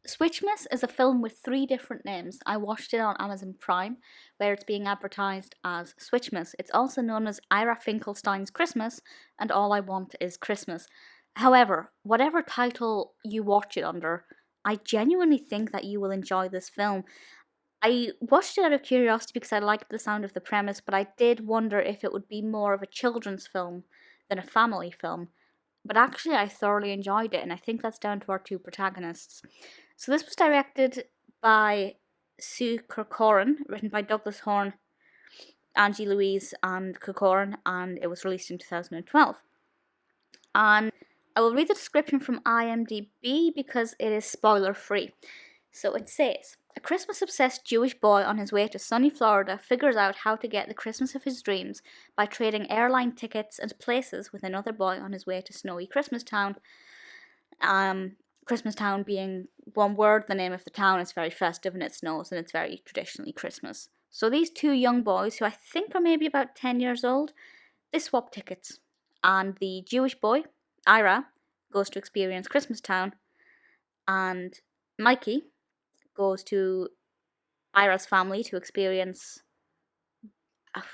Switchmas is a film with 3 different names. I watched it on Amazon Prime, where it's being advertised as Switchmas. It's also known as Ira Finkelstein's Christmas and All I Want Is Christmas. However, whatever title you watch it under, I genuinely think that you will enjoy this film. I watched it out of curiosity because I liked the sound of the premise, but I did wonder if it would be more of a children's film than a family film. But actually, I thoroughly enjoyed it, and I think that's down to our 2 protagonists. So this was directed by Sue Corcoran, written by Douglas Horn, Angie, Louise, and Corcoran, and it was released in 2012. And I will read the description from IMDb because it is spoiler-free. So it says, a Christmas-obsessed Jewish boy on his way to sunny Florida figures out how to get the Christmas of his dreams by trading airline tickets and places with another boy on his way to snowy Christmastown. Christmastown being one word, the name of the town. It's very festive and it snows and it's very traditionally Christmas. So these 2 young boys, who I think are maybe about 10 years old, they swap tickets. And the Jewish boy, Ira, goes to experience Christmastown, and Mikey goes to Ira's family to experience,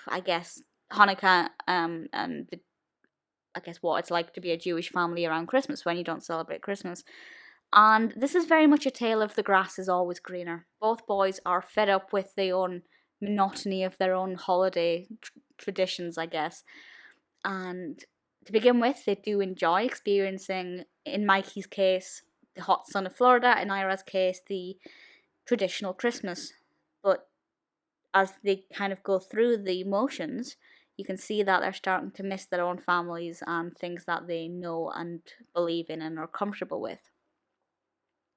I guess, Hanukkah, and I guess what it's like to be a Jewish family around Christmas when you don't celebrate Christmas. And this is very much a tale of the grass is always greener. Both boys are fed up with their own monotony of their own holiday traditions, I guess. And to begin with, they do enjoy experiencing, in Mikey's case, the hot sun of Florida, in Ira's case, the traditional Christmas. But as they kind of go through the emotions, you can see that they're starting to miss their own families and things that they know and believe in and are comfortable with.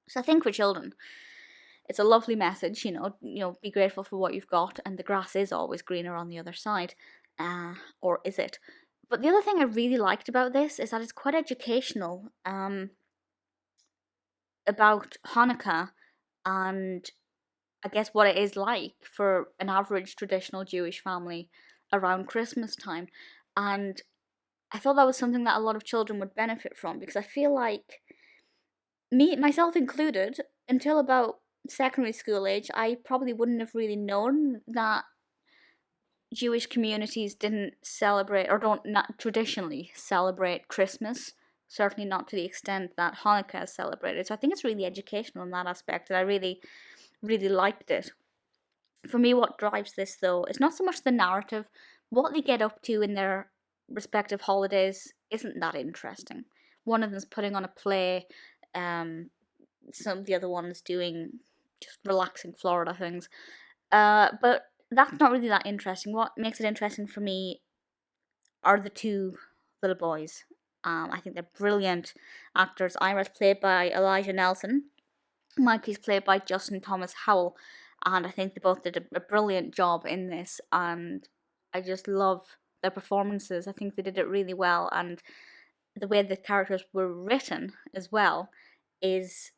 So I think for children, it's a lovely message, be grateful for what you've got, and the grass is always greener on the other side. Or is it? But the other thing I really liked about this is that it's quite educational about Hanukkah and I guess what it is like for an average traditional Jewish family around Christmas time. And I thought that was something that a lot of children would benefit from, because I feel like, myself included, until about secondary school age, I probably wouldn't have really known that Jewish communities didn't celebrate, or don't not traditionally celebrate Christmas. Certainly not to the extent that Hanukkah is celebrated. So I think it's really educational in that aspect, and I really, really liked it. For me, what drives this, though, is not so much the narrative. What they get up to in their respective holidays isn't that interesting. One of them's putting on a play, some of the other ones doing just relaxing Florida things. But that's not really that interesting. What makes it interesting for me are the 2 little boys. I think they're brilliant actors. Ira's played by Elijah Nelson. Mikey's played by Justin Thomas Howell. And I think they both did a brilliant job in this. And I just love their performances. I think they did it really well. And the way the characters were written as well is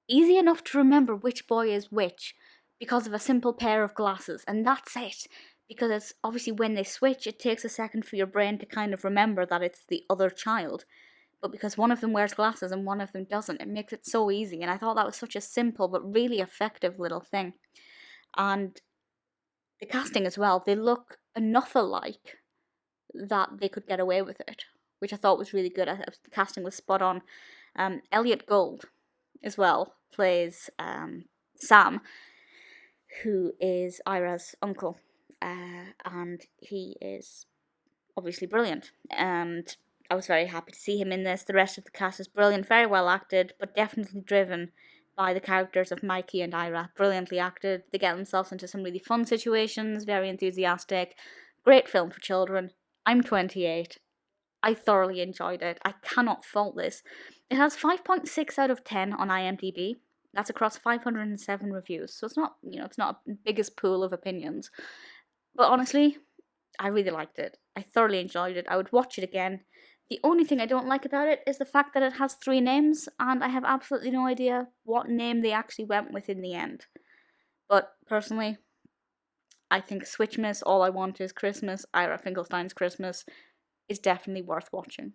easy enough to remember which boy is which because of a simple pair of glasses, and that's it. Because it's obviously when they switch, it takes a second for your brain to kind of remember that it's the other child. But because one of them wears glasses and one of them doesn't, it makes it so easy. And I thought that was such a simple but really effective little thing. And the casting as well, they look enough alike that they could get away with it, which I thought was really good. The casting was spot on. Elliott Gould as well plays Sam, who is Ira's uncle, and he is obviously brilliant, and I was very happy to see him in this. The rest of the cast is brilliant, very well acted, but definitely driven by the characters of Mikey and Ira. Brilliantly acted. They get themselves into some really fun situations, very enthusiastic. Great film for children. I'm 28. I thoroughly enjoyed it. I cannot fault this. It has 5.6 out of 10 on IMDb. That's across 507 reviews. So it's not, it's not the biggest pool of opinions. But honestly, I really liked it. I thoroughly enjoyed it. I would watch it again. The only thing I don't like about it is the fact that it has 3 names, and I have absolutely no idea what name they actually went with in the end. But personally, I think Switchmas, All I Want Is Christmas, Ira Finkelstein's Christmas, is definitely worth watching.